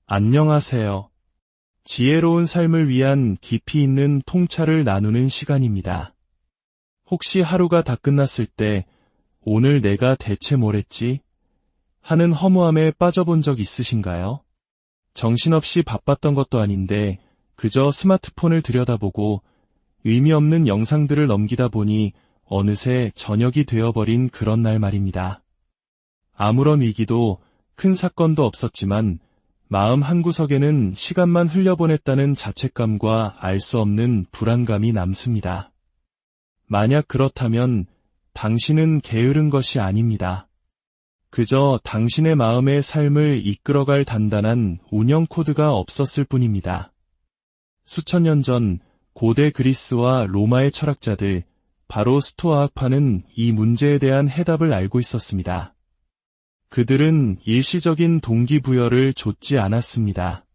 안녕하세요. 지혜로운 삶을 위한 깊이 있는 통찰을 나누는 시간입니다. 혹시 하루가 다 끝났을 때 오늘 내가 대체 뭘 했지? 하는 허무함에 빠져본 적 있으신가요? 정신없이 바빴던 것도 아닌데 그저 스마트폰을 들여다보고 의미 없는 영상들을 넘기다 보니 어느새 저녁이 되어버린 그런 날 말입니다. 아무런 위기도 큰 사건도 없었지만 마음 한구석에는 시간만 흘려보냈다는 자책감과 알 수 없는 불안감이 남습니다. 만약 그렇다면 당신은 게으른 것이 아닙니다. 그저 당신의 마음의 삶을 이끌어갈 단단한 운영 코드가 없었을 뿐입니다. 수천 년 전 고대 그리스와 로마의 철학자들, 바로 스토아 학파는 이 문제에 대한 해답을 알고 있었습니다. 그들은 일시적인 동기부여를 좇지 않았습니다.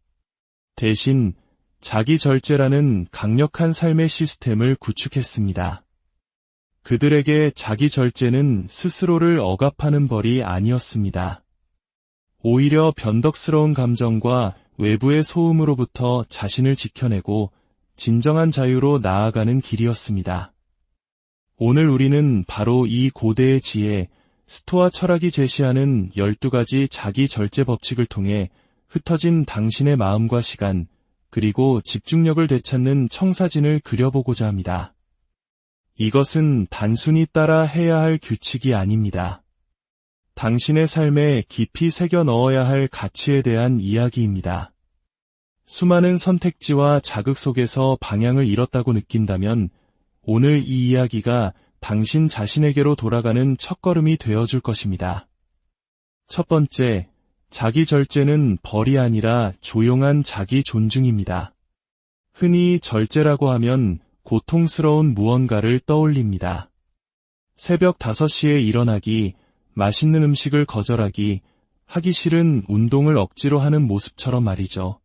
대신 자기 절제라는 강력한 삶의 시스템을 구축했습니다. 그들에게 자기 절제는 스스로를 억압하는 벌이 아니었습니다. 오히려 변덕스러운 감정과 외부의 소음으로부터 자신을 지켜내고 진정한 자유로 나아가는 길이었습니다. 오늘 우리는 바로 이 고대의 지혜, 스토아 철학이 제시하는 12가지 자기 절제 법칙을 통해 흩어진 당신의 마음과 시간, 그리고 집중력을 되찾는 청사진을 그려보고자 합니다. 이것은 단순히 따라 해야 할 규칙이 아닙니다. 당신의 삶에 깊이 새겨 넣어야 할 가치에 대한 이야기입니다. 수많은 선택지와 자극 속에서 방향을 잃었다고 느낀다면 오늘 이 이야기가 당신 자신에게로 돌아가는 첫걸음이 되어줄 것입니다. 첫 번째, 자기 절제는 벌이 아니라 조용한 자기 존중입니다. 흔히 절제라고 하면 고통스러운 무언가를 떠올립니다. 새벽 5시에 일어나기, 맛있는 음식을 거절하기, 하기 싫은 운동을 억지로 하는 모습처럼 말이죠.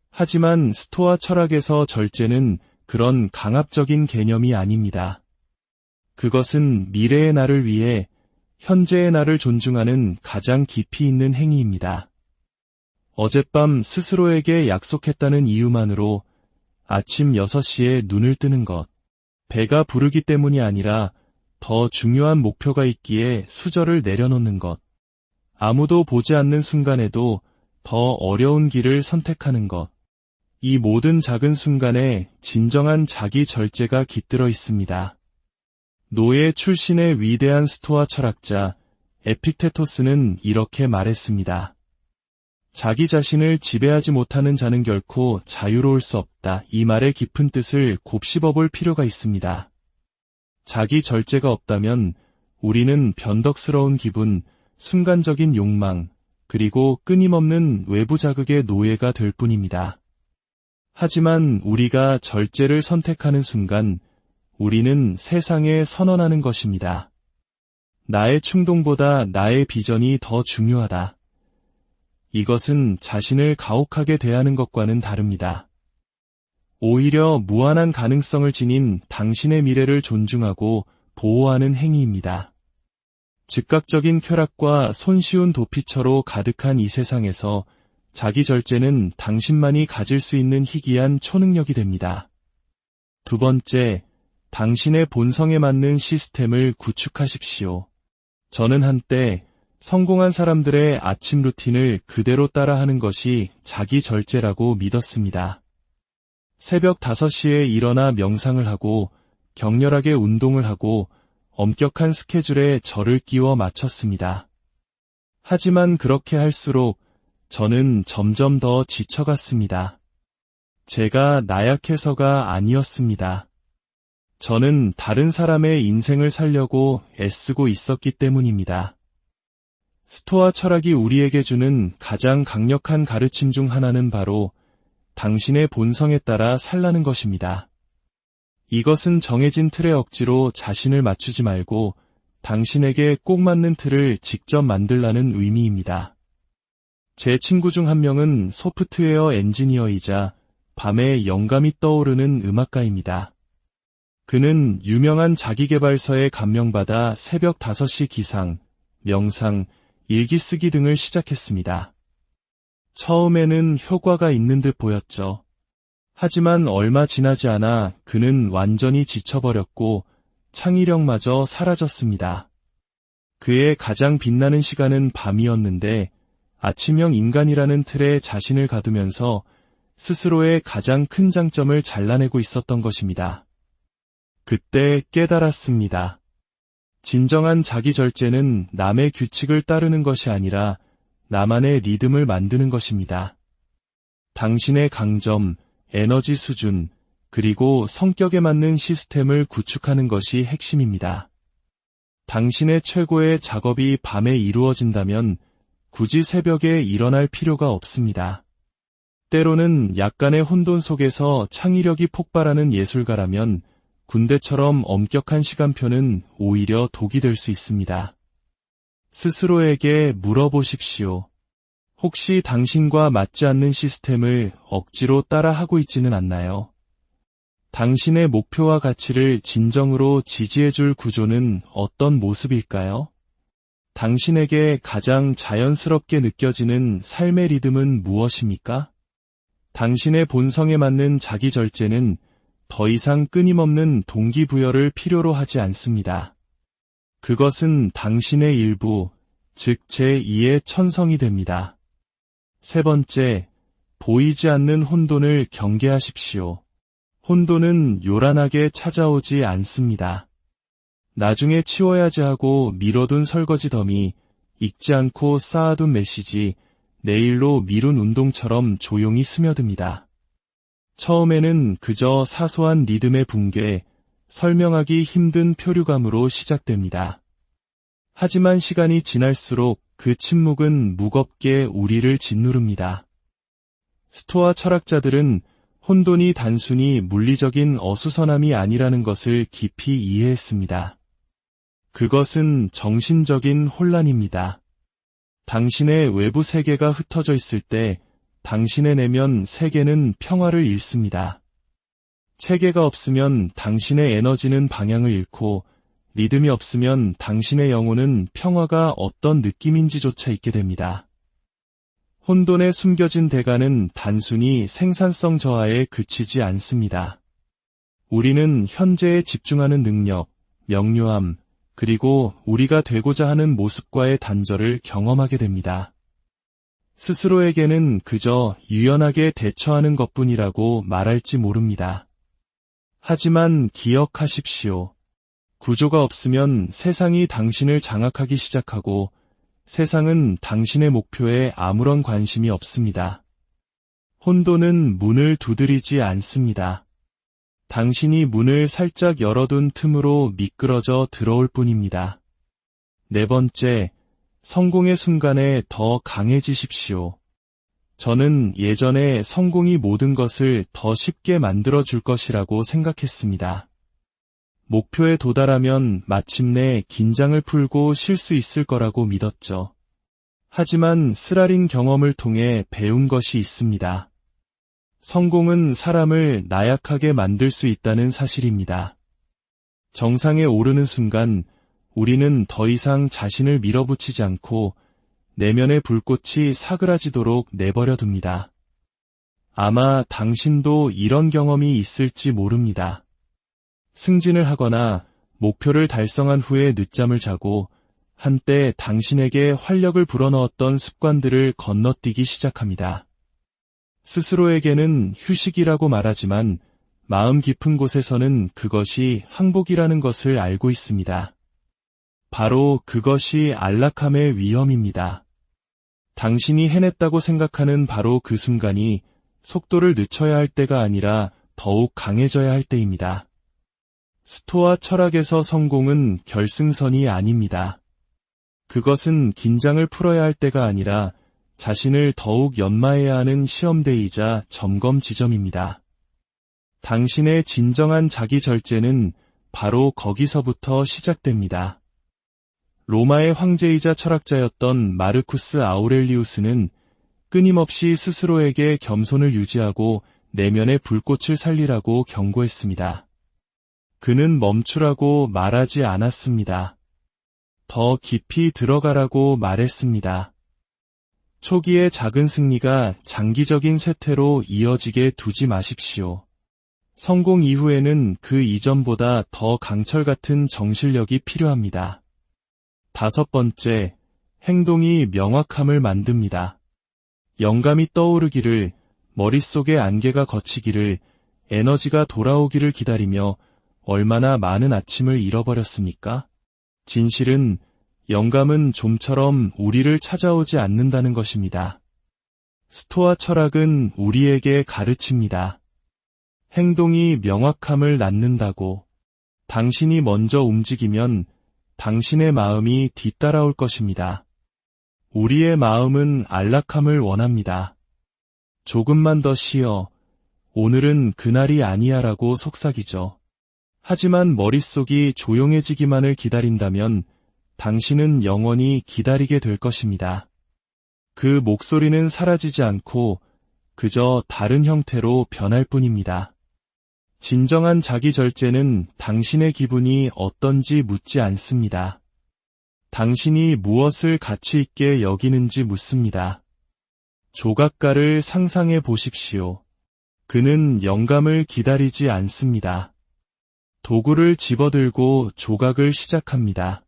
하지만 스토아 철학에서 절제는 그런 강압적인 개념이 아닙니다. 그것은 미래의 나를 위해 현재의 나를 존중하는 가장 깊이 있는 행위입니다. 어젯밤 스스로에게 약속했다는 이유만으로 아침 6시에 눈을 뜨는 것, 배가 부르기 때문이 아니라 더 중요한 목표가 있기에 수저를 내려놓는 것, 아무도 보지 않는 순간에도 더 어려운 길을 선택하는 것, 이 모든 작은 순간에 진정한 자기 절제가 깃들어 있습니다. 노예 출신의 위대한 스토아 철학자 에픽테토스는 이렇게 말했습니다. 자기 자신을 지배하지 못하는 자는 결코 자유로울 수 없다. 이 말의 깊은 뜻을 곱씹어볼 필요가 있습니다. 자기 절제가 없다면 우리는 변덕스러운 기분, 순간적인 욕망, 그리고 끊임없는 외부 자극의 노예가 될 뿐입니다. 하지만 우리가 절제를 선택하는 순간 우리는 세상에 선언하는 것입니다. 나의 충동보다 나의 비전이 더 중요하다. 이것은 자신을 가혹하게 대하는 것과는 다릅니다. 오히려 무한한 가능성을 지닌 당신의 미래를 존중하고 보호하는 행위입니다. 즉각적인 쾌락과 손쉬운 도피처로 가득한 이 세상에서 자기 절제는 당신만이 가질 수 있는 희귀한 초능력이 됩니다. 두 번째, 당신의 본성에 맞는 시스템을 구축하십시오. 저는 한때 성공한 사람들의 아침 루틴을 그대로 따라하는 것이 자기 절제라고 믿었습니다. 새벽 5시에 일어나 명상을 하고 격렬하게 운동을 하고 엄격한 스케줄에 저를 끼워 맞췄습니다. 하지만 그렇게 할수록 저는 점점 더 지쳐갔습니다. 제가 나약해서가 아니었습니다. 저는 다른 사람의 인생을 살려고 애쓰고 있었기 때문입니다. 스토아 철학이 우리에게 주는 가장 강력한 가르침 중 하나는 바로 당신의 본성에 따라 살라는 것입니다. 이것은 정해진 틀에 억지로 자신을 맞추지 말고 당신에게 꼭 맞는 틀을 직접 만들라는 의미입니다. 제 친구 중 한 명은 소프트웨어 엔지니어이자 밤에 영감이 떠오르는 음악가입니다. 그는 유명한 자기계발서에 감명받아 새벽 5시 기상, 명상, 일기 쓰기 등을 시작했습니다. 처음에는 효과가 있는 듯 보였죠. 하지만 얼마 지나지 않아 그는 완전히 지쳐버렸고 창의력마저 사라졌습니다. 그의 가장 빛나는 시간은 밤이었는데 아침형 인간이라는 틀에 자신을 가두면서 스스로의 가장 큰 장점을 잘라내고 있었던 것입니다. 그때 깨달았습니다. 진정한 자기 절제는 남의 규칙을 따르는 것이 아니라 나만의 리듬을 만드는 것입니다. 당신의 강점, 에너지 수준, 그리고 성격에 맞는 시스템을 구축하는 것이 핵심입니다. 당신의 최고의 작업이 밤에 이루어진다면 굳이 새벽에 일어날 필요가 없습니다. 때로는 약간의 혼돈 속에서 창의력이 폭발하는 예술가라면 군대처럼 엄격한 시간표는 오히려 독이 될 수 있습니다. 스스로에게 물어보십시오. 혹시 당신과 맞지 않는 시스템을 억지로 따라하고 있지는 않나요? 당신의 목표와 가치를 진정으로 지지해줄 구조는 어떤 모습일까요? 당신에게 가장 자연스럽게 느껴지는 삶의 리듬은 무엇입니까? 당신의 본성에 맞는 자기 절제는 더 이상 끊임없는 동기부여를 필요로 하지 않습니다. 그것은 당신의 일부, 즉 제2의 천성이 됩니다. 세 번째, 보이지 않는 혼돈을 경계하십시오. 혼돈은 요란하게 찾아오지 않습니다. 나중에 치워야지 하고 미뤄둔 설거지 더미, 읽지 않고 쌓아둔 메시지, 내일로 미룬 운동처럼 조용히 스며듭니다. 처음에는 그저 사소한 리듬의 붕괴, 설명하기 힘든 표류감으로 시작됩니다. 하지만 시간이 지날수록 그 침묵은 무겁게 우리를 짓누릅니다. 스토아 철학자들은 혼돈이 단순히 물리적인 어수선함이 아니라는 것을 깊이 이해했습니다. 그것은 정신적인 혼란입니다. 당신의 외부 세계가 흩어져 있을 때 당신의 내면 세계는 평화를 잃습니다. 체계가 없으면 당신의 에너지는 방향을 잃고 리듬이 없으면 당신의 영혼은 평화가 어떤 느낌인지조차 잊게 됩니다. 혼돈에 숨겨진 대가는 단순히 생산성 저하에 그치지 않습니다. 우리는 현재에 집중하는 능력, 명료함, 그리고 우리가 되고자 하는 모습과의 단절을 경험하게 됩니다. 스스로에게는 그저 유연하게 대처하는 것뿐이라고 말할지 모릅니다. 하지만 기억하십시오. 구조가 없으면 세상이 당신을 장악하기 시작하고 세상은 당신의 목표에 아무런 관심이 없습니다. 혼돈은 문을 두드리지 않습니다. 당신이 문을 살짝 열어둔 틈으로 미끄러져 들어올 뿐입니다. 네 번째, 성공의 순간에 더 강해지십시오. 저는 예전에 성공이 모든 것을 더 쉽게 만들어줄 것이라고 생각했습니다. 목표에 도달하면 마침내 긴장을 풀고 쉴 수 있을 거라고 믿었죠. 하지만 쓰라린 경험을 통해 배운 것이 있습니다. 성공은 사람을 나약하게 만들 수 있다는 사실입니다. 정상에 오르는 순간 우리는 더 이상 자신을 밀어붙이지 않고 내면의 불꽃이 사그라지도록 내버려 둡니다. 아마 당신도 이런 경험이 있을지 모릅니다. 승진을 하거나 목표를 달성한 후에 늦잠을 자고 한때 당신에게 활력을 불어넣었던 습관들을 건너뛰기 시작합니다. 스스로에게는 휴식이라고 말하지만 마음 깊은 곳에서는 그것이 항복이라는 것을 알고 있습니다. 바로 그것이 안락함의 위험입니다. 당신이 해냈다고 생각하는 바로 그 순간이 속도를 늦춰야 할 때가 아니라 더욱 강해져야 할 때입니다. 스토아 철학에서 성공은 결승선이 아닙니다. 그것은 긴장을 풀어야 할 때가 아니라 자신을 더욱 연마해야 하는 시험대이자 점검 지점입니다. 당신의 진정한 자기 절제는 바로 거기서부터 시작됩니다. 로마의 황제이자 철학자였던 마르쿠스 아우렐리우스는 끊임없이 스스로에게 겸손을 유지하고 내면의 불꽃을 살리라고 경고했습니다. 그는 멈추라고 말하지 않았습니다. 더 깊이 들어가라고 말했습니다. 초기의 작은 승리가 장기적인 쇠퇴로 이어지게 두지 마십시오. 성공 이후에는 그 이전보다 더 강철 같은 정신력이 필요합니다. 5번째, 행동이 명확함을 만듭니다. 영감이 떠오르기를, 머릿속의 안개가 걷히기를, 에너지가 돌아오기를 기다리며 얼마나 많은 아침을 잃어버렸습니까? 진실은 영감은 좀처럼 우리를 찾아오지 않는다는 것입니다. 스토아 철학은 우리에게 가르칩니다. 행동이 명확함을 낳는다고. 당신이 먼저 움직이면 당신의 마음이 뒤따라올 것입니다. 우리의 마음은 안락함을 원합니다. 조금만 더 쉬어. 오늘은 그날이 아니야라고 속삭이죠. 하지만 머릿속이 조용해지기만을 기다린다면 당신은 영원히 기다리게 될 것입니다. 그 목소리는 사라지지 않고 그저 다른 형태로 변할 뿐입니다. 진정한 자기 절제는 당신의 기분이 어떤지 묻지 않습니다. 당신이 무엇을 가치 있게 여기는지 묻습니다. 조각가를 상상해 보십시오. 그는 영감을 기다리지 않습니다. 도구를 집어들고 조각을 시작합니다.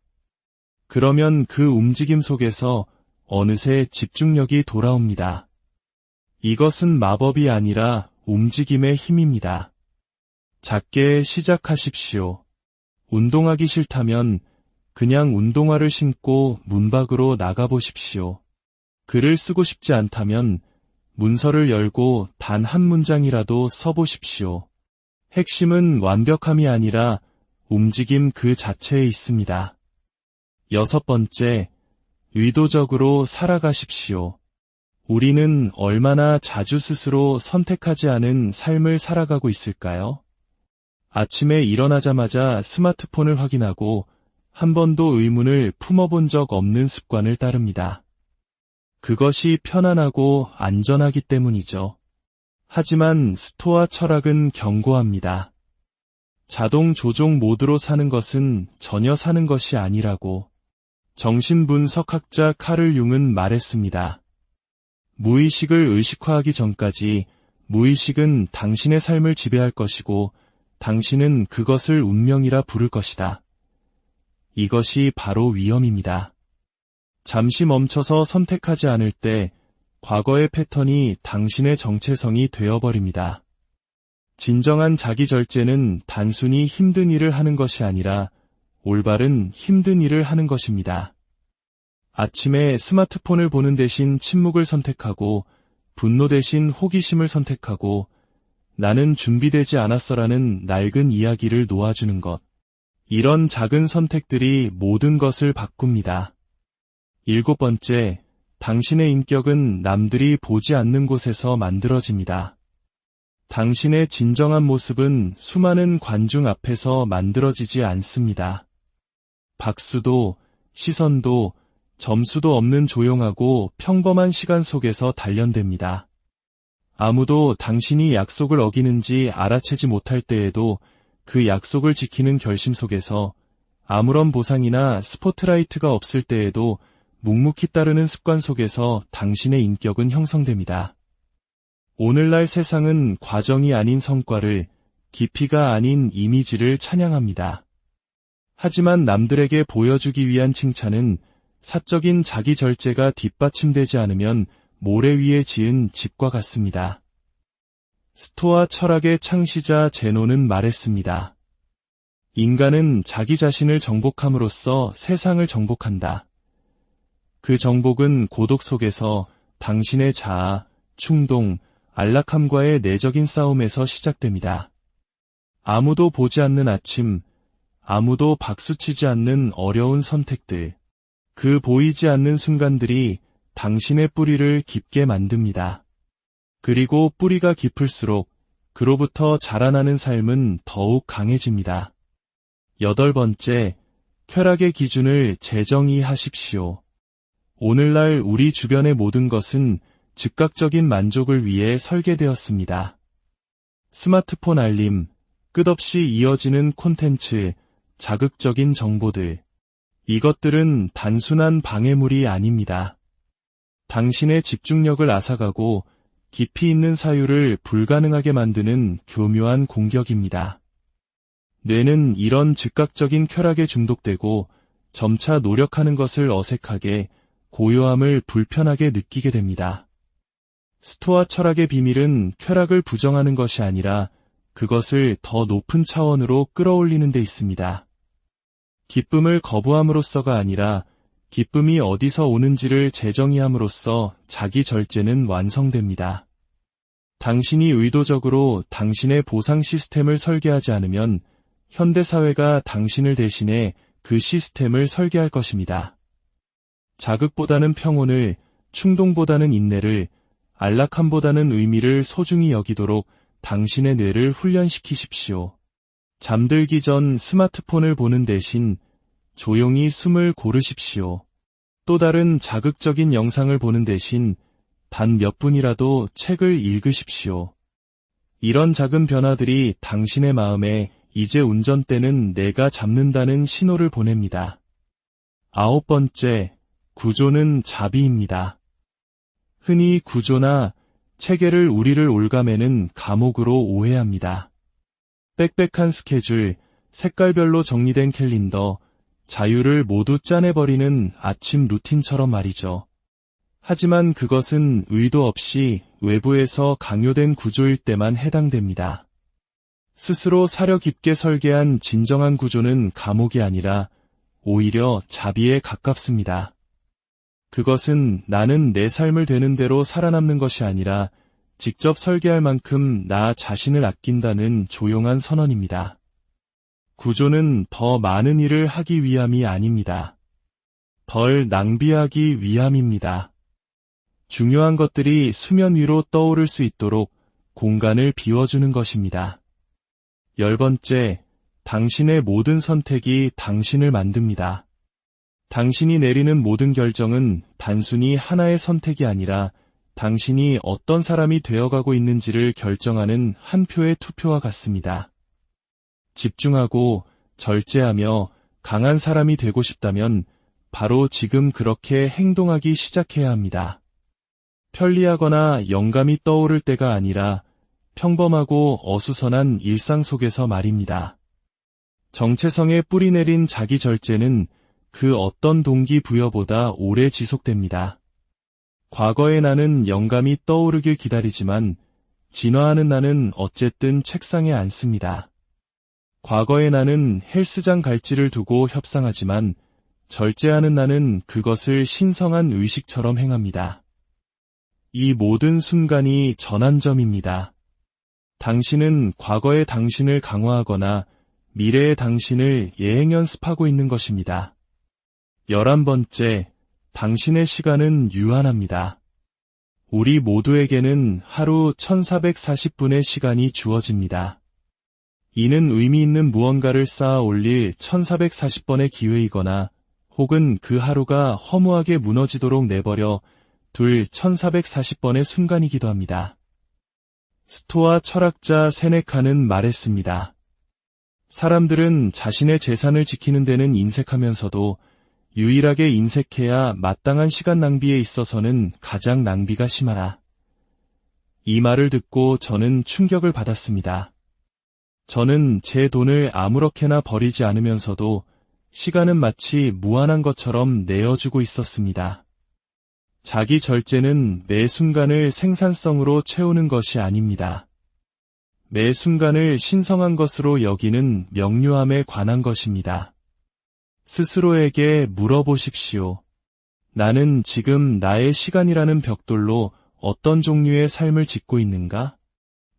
그러면 그 움직임 속에서 어느새 집중력이 돌아옵니다. 이것은 마법이 아니라 움직임의 힘입니다. 작게 시작하십시오. 운동하기 싫다면 그냥 운동화를 신고 문 밖으로 나가보십시오. 글을 쓰고 싶지 않다면 문서를 열고 단 한 문장이라도 써보십시오. 핵심은 완벽함이 아니라 움직임 그 자체에 있습니다. 6번째, 의도적으로 살아가십시오. 우리는 얼마나 자주 스스로 선택하지 않은 삶을 살아가고 있을까요? 아침에 일어나자마자 스마트폰을 확인하고 한 번도 의문을 품어본 적 없는 습관을 따릅니다. 그것이 편안하고 안전하기 때문이죠. 하지만 스토아 철학은 경고합니다. 자동 조종 모드로 사는 것은 전혀 사는 것이 아니라고. 정신분석학자 카를 융은 말했습니다. 무의식을 의식화하기 전까지 무의식은 당신의 삶을 지배할 것이고 당신은 그것을 운명이라 부를 것이다. 이것이 바로 위험입니다. 잠시 멈춰서 선택하지 않을 때 과거의 패턴이 당신의 정체성이 되어버립니다. 진정한 자기 절제는 단순히 힘든 일을 하는 것이 아니라 올바른 힘든 일을 하는 것입니다. 아침에 스마트폰을 보는 대신 침묵을 선택하고 분노 대신 호기심을 선택하고 나는 준비되지 않았어라는 낡은 이야기를 놓아주는 것. 이런 작은 선택들이 모든 것을 바꿉니다. 7번째, 당신의 인격은 남들이 보지 않는 곳에서 만들어집니다. 당신의 진정한 모습은 수많은 관중 앞에서 만들어지지 않습니다. 박수도, 시선도, 점수도 없는 조용하고 평범한 시간 속에서 단련됩니다. 아무도 당신이 약속을 어기는지 알아채지 못할 때에도 그 약속을 지키는 결심 속에서 아무런 보상이나 스포트라이트가 없을 때에도 묵묵히 따르는 습관 속에서 당신의 인격은 형성됩니다. 오늘날 세상은 과정이 아닌 성과를, 깊이가 아닌 이미지를 찬양합니다. 하지만 남들에게 보여주기 위한 칭찬은 사적인 자기 절제가 뒷받침되지 않으면 모래 위에 지은 집과 같습니다. 스토아 철학의 창시자 제노는 말했습니다. 인간은 자기 자신을 정복함으로써 세상을 정복한다. 그 정복은 고독 속에서 당신의 자아, 충동, 안락함과의 내적인 싸움에서 시작됩니다. 아무도 보지 않는 아침, 아무도 박수치지 않는 어려운 선택들, 그 보이지 않는 순간들이 당신의 뿌리를 깊게 만듭니다. 그리고 뿌리가 깊을수록 그로부터 자라나는 삶은 더욱 강해집니다. 8번째, 쾌락의 기준을 재정의하십시오. 오늘날 우리 주변의 모든 것은 즉각적인 만족을 위해 설계되었습니다. 스마트폰 알림, 끝없이 이어지는 콘텐츠, 자극적인 정보들. 이것들은 단순한 방해물이 아닙니다. 당신의 집중력을 앗아가고 깊이 있는 사유를 불가능하게 만드는 교묘한 공격입니다. 뇌는 이런 즉각적인 쾌락에 중독되고 점차 노력하는 것을 어색하게, 고요함을 불편하게 느끼게 됩니다. 스토아 철학의 비밀은 쾌락을 부정하는 것이 아니라 그것을 더 높은 차원으로 끌어올리는 데 있습니다. 기쁨을 거부함으로써가 아니라 기쁨이 어디서 오는지를 재정의함으로써 자기 절제는 완성됩니다. 당신이 의도적으로 당신의 보상 시스템을 설계하지 않으면 현대사회가 당신을 대신해 그 시스템을 설계할 것입니다. 자극보다는 평온을, 충동보다는 인내를, 안락함보다는 의미를 소중히 여기도록 당신의 뇌를 훈련시키십시오. 잠들기 전 스마트폰을 보는 대신 조용히 숨을 고르십시오. 또 다른 자극적인 영상을 보는 대신 단 몇 분이라도 책을 읽으십시오. 이런 작은 변화들이 당신의 마음에 이제 운전대는 내가 잡는다는 신호를 보냅니다. 9번째, 구조는 자비입니다. 흔히 구조나 체계를 우리를 올가매는 감옥으로 오해합니다. 빽빽한 스케줄, 색깔별로 정리된 캘린더, 자유를 모두 짜내버리는 아침 루틴처럼 말이죠. 하지만 그것은 의도 없이 외부에서 강요된 구조일 때만 해당됩니다. 스스로 사려 깊게 설계한 진정한 구조는 감옥이 아니라 오히려 자비에 가깝습니다. 그것은 나는 내 삶을 되는 대로 살아남는 것이 아니라 직접 설계할 만큼 나 자신을 아낀다는 조용한 선언입니다. 구조는 더 많은 일을 하기 위함이 아닙니다. 덜 낭비하기 위함입니다. 중요한 것들이 수면 위로 떠오를 수 있도록 공간을 비워주는 것입니다. 10번째, 당신의 모든 선택이 당신을 만듭니다. 당신이 내리는 모든 결정은 단순히 하나의 선택이 아니라 당신이 어떤 사람이 되어가고 있는지를 결정하는 한 표의 투표와 같습니다. 집중하고 절제하며 강한 사람이 되고 싶다면 바로 지금 그렇게 행동하기 시작해야 합니다. 편리하거나 영감이 떠오를 때가 아니라 평범하고 어수선한 일상 속에서 말입니다. 정체성에 뿌리내린 자기 절제는 그 어떤 동기부여보다 오래 지속됩니다. 과거의 나는 영감이 떠오르길 기다리지만 진화하는 나는 어쨌든 책상에 앉습니다. 과거의 나는 헬스장 갈지를 두고 협상하지만 절제하는 나는 그것을 신성한 의식처럼 행합니다. 이 모든 순간이 전환점입니다. 당신은 과거의 당신을 강화하거나 미래의 당신을 예행 연습하고 있는 것입니다. 11번째, 당신의 시간은 유한합니다. 우리 모두에게는 하루 1440분의 시간이 주어집니다. 이는 의미 있는 무언가를 쌓아 올릴 1440번의 기회이거나 혹은 그 하루가 허무하게 무너지도록 내버려 둘 1440번의 순간이기도 합니다. 스토아 철학자 세네카는 말했습니다. 사람들은 자신의 재산을 지키는 데는 인색하면서도 유일하게 인색해야 마땅한 시간 낭비에 있어서는 가장 낭비가 심하다. 이 말을 듣고 저는 충격을 받았습니다. 저는 제 돈을 아무렇게나 버리지 않으면서도 시간은 마치 무한한 것처럼 내어주고 있었습니다. 자기 절제는 매 순간을 생산성으로 채우는 것이 아닙니다. 매 순간을 신성한 것으로 여기는 명료함에 관한 것입니다. 스스로에게 물어보십시오. 나는 지금 나의 시간이라는 벽돌로 어떤 종류의 삶을 짓고 있는가?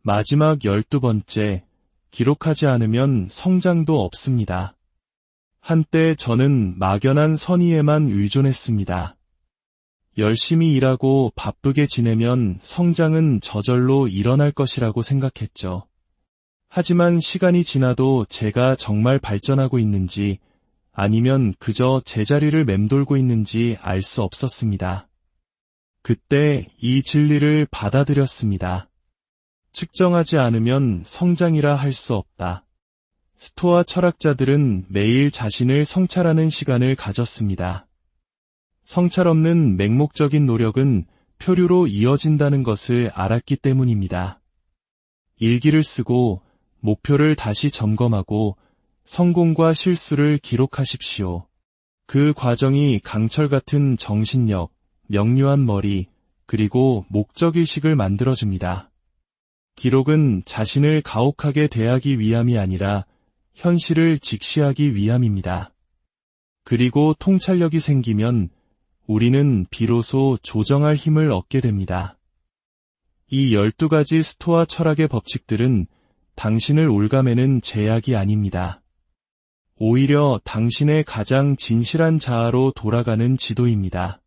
마지막 12번째, 기록하지 않으면 성장도 없습니다. 한때 저는 막연한 선의에만 의존했습니다. 열심히 일하고 바쁘게 지내면 성장은 저절로 일어날 것이라고 생각했죠. 하지만 시간이 지나도 제가 정말 발전하고 있는지 아니면 그저 제자리를 맴돌고 있는지 알 수 없었습니다. 그때 이 진리를 받아들였습니다. 측정하지 않으면 성장이라 할 수 없다. 스토아 철학자들은 매일 자신을 성찰하는 시간을 가졌습니다. 성찰 없는 맹목적인 노력은 표류로 이어진다는 것을 알았기 때문입니다. 일기를 쓰고 목표를 다시 점검하고 성공과 실수를 기록하십시오. 그 과정이 강철 같은 정신력, 명료한 머리, 그리고 목적의식을 만들어줍니다. 기록은 자신을 가혹하게 대하기 위함이 아니라 현실을 직시하기 위함입니다. 그리고 통찰력이 생기면 우리는 비로소 조정할 힘을 얻게 됩니다. 이 12가지 스토아 철학의 법칙들은 당신을 올가매는 제약이 아닙니다. 오히려 당신의 가장 진실한 자아로 돌아가는 지도입니다.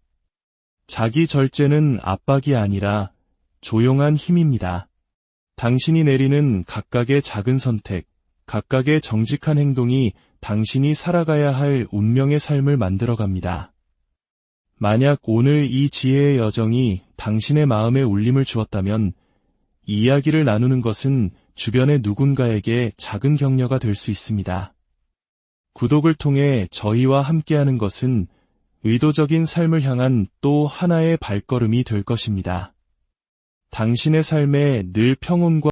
자기 절제는 압박이 아니라 조용한 힘입니다. 당신이 내리는 각각의 작은 선택, 각각의 정직한 행동이 당신이 살아가야 할 운명의 삶을 만들어갑니다. 만약 오늘 이 지혜의 여정이 당신의 마음에 울림을 주었다면 이 이야기를 나누는 것은 주변의 누군가에게 작은 격려가 될 수 있습니다. 구독을 통해 저희와 함께하는 것은 의도적인 삶을 향한 또 하나의 발걸음이 될 것입니다. 당신의 삶에 늘 평온과